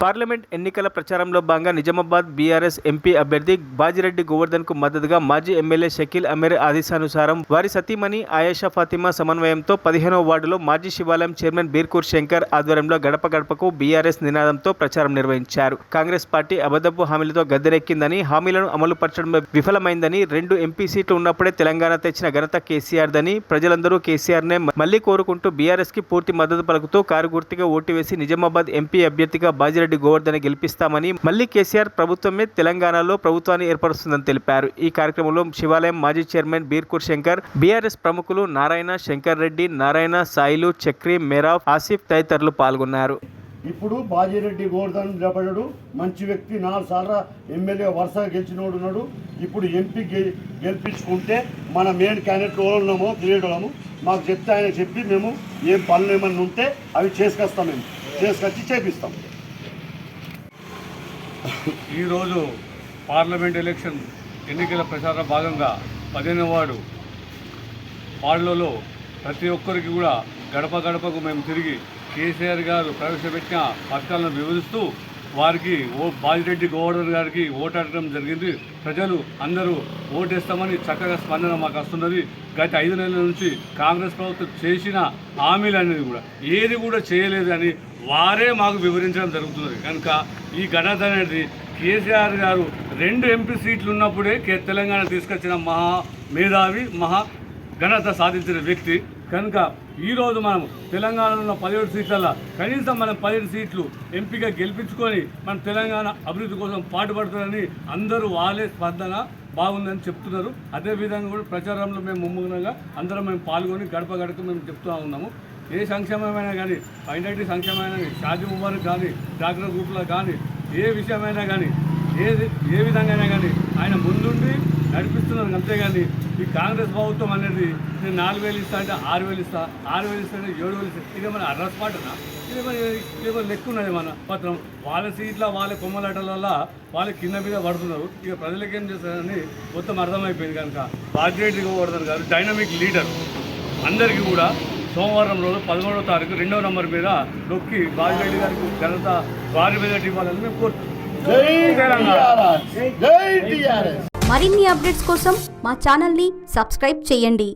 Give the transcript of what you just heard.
Parliament ఎన్నికల ప్రచారంలో భాగంగా నిజామాబాద్ బీఆర్ఎస్ ఎంపీ అభ్యర్థి బాజిరెడ్డి గోవర్ధన్ కు మద్దతుగా మాజీ ఎమ్మెల్యే షకీల్ అమీర్ ఆదేశానుసారం వారి సతీమణి ఆయేషా ఫాతిమా సమన్వయంతో 15వ వార్డులో మాజీ శివాలయం చైర్మన్ బీర్కూర్ శంకర్ ఆధ్వర్యంలో గడప గడపకు బీఆర్ఎస్ నినాదంతో ప్రచారం నిర్వహించారు. కాంగ్రెస్ పార్టీ అబద్ధపు హామీలతో గద్దెనెక్కిందని, హామీలను అమలు పరచడంలో విఫలమైందని, 2 ఎంపీ సీట్లు ఉన్నప్పుడే తెలంగాణ తెచ్చిన ఘనత కేసీఆర్ దని, ప్రజలందరూ కేసీఆర్ నే మళ్లీ కోరుకుంటూ బీఆర్ఎస్ కి పూర్తి మద్దతు పలుకుతూ కారు గుర్తుగా ఓటు వేసి నిజామాబాద్ ఎంపీ అభ్యర్థిగా బాజిరెడ్డి గోవర్ధన్ గెలిపిస్తామని, మళ్లీ కేసీఆర్ ప్రభుత్వమే తెలంగాణలో ప్రభుత్వాన్ని ఏర్పరుస్తుందని తెలిపారు. ఈ కార్యక్రమంలో శివాలయం మాజీ చైర్మన్ బీర్కూర్ శంకర్, బీఆర్ఎస్ ప్రముఖులు నారాయణ, శంకర్ రెడ్డి, నారాయణ, సాయిలు, చక్రి, మేరాఫ్, ఆసిఫ్ తదితరులు పాల్గొన్నారు. ఇప్పుడు బాజిరెడ్డి గోవర్ధన్ నిలబడ్డాడు, మంచి వ్యక్తి, 4 సార్లు ఎమ్మెల్యే వరుసగా గెలిచినోడున్నాడు. ఇప్పుడు ఎంపీ గెలిపించుకుంటే మన మెయిన్ క్యాండిడేట్ ఉన్నామో తెలియడము మాకు చెప్తే ఆయన చెప్పి మేము ఏం పనులు ఏమన్నా ఉంటే అవి చేసుకొస్తాం, మేము చేసుకొచ్చి చేపిస్తాం. ఈరోజు పార్లమెంట్ ఎలక్షన్ ఎన్నికల ప్రచార భాగంగా 15వ వార్డులలో ప్రతి ఒక్కరికి కూడా గడప గడపకు మేము తిరిగి కేసీఆర్ గారు ప్రవేశపెట్టిన పథకాలను వివరిస్తూ వారికి బాజిరెడ్డి గోవర్ధన్ గారికి ఓటాడటం జరిగింది. ప్రజలు అందరూ ఓటేస్తామని చక్కగా స్పందన మాకు వస్తున్నది. గత 5 నెలల నుంచి కాంగ్రెస్ ప్రభుత్వం చేసిన హామీలు అనేది కూడా ఏది కూడా చేయలేదు అని వారే మాకు వివరించడం జరుగుతున్నది. కనుక ఈ ఘనత అనేది కేసీఆర్ గారు 2 ఎంపీ సీట్లు ఉన్నప్పుడే తెలంగాణ తీసుకొచ్చిన మహా మేధావి, మహా ఘనత సాధించిన వ్యక్తి. కనుక ఈరోజు మనం తెలంగాణలో ఉన్న 17 సీట్లలో కనీసం మనం 17 సీట్లు ఎంపీగా గెలిపించుకొని మన తెలంగాణ అభివృద్ధి కోసం పాటుపడుతుందని అందరూ వాళ్ళే స్పందన బాగుందని చెప్తున్నారు. అదేవిధంగా కూడా ప్రచారంలో మేము ముమ్మరంగా అందరం మేము పాల్గొని గడప గడప మేము చెప్తూ ఉన్నాము. ఏ సంక్షేమమైనా కానీ, మైనారిటీ సంక్షేమమైనా కానీ, షాదీ ముబారక్ కానీ, డాక్టర్ గ్రూప్లో కానీ, ఏ విషయమైనా కానీ, ఏ విధంగా అయినా కానీ ఆయన ముందుండి నడిపిస్తున్నారు. అంతేగాని ఈ కాంగ్రెస్ ప్రభుత్వం అనేది నేను 4,000 ఇస్తా అంటే 6,000 ఇస్తా, 6,000 ఇస్తా అంటే 7,000 ఇస్తా, ఇదే మన అడ్రస్ పాటనా? ఇదే లెక్క ఉన్నది మన పత్రం. వాళ్ళ సీట్ల వాళ్ళ కొమ్మలాటల వల్ల వాళ్ళ కింద మీద పడుతున్నారు. ఇక ప్రజలకు ఏం చేస్తారని మొత్తం అర్థమైపోయింది. కనుక బాజిరెడ్డి గోవర్ధన్ గారు డైనమిక్ లీడర్. అందరికీ కూడా సోమవారం రోజు 13వ తారీఖు 2వ నంబర్ మీద నొక్కి బాజిరెడ్డి గారికి ఘనత వారి మీద ఇవ్వాలని మేము కోరుతున్నాం. మరిన్ని అప్డేట్స్ కోసం మా ఛానల్ని సబ్స్క్రైబ్ చేయండి.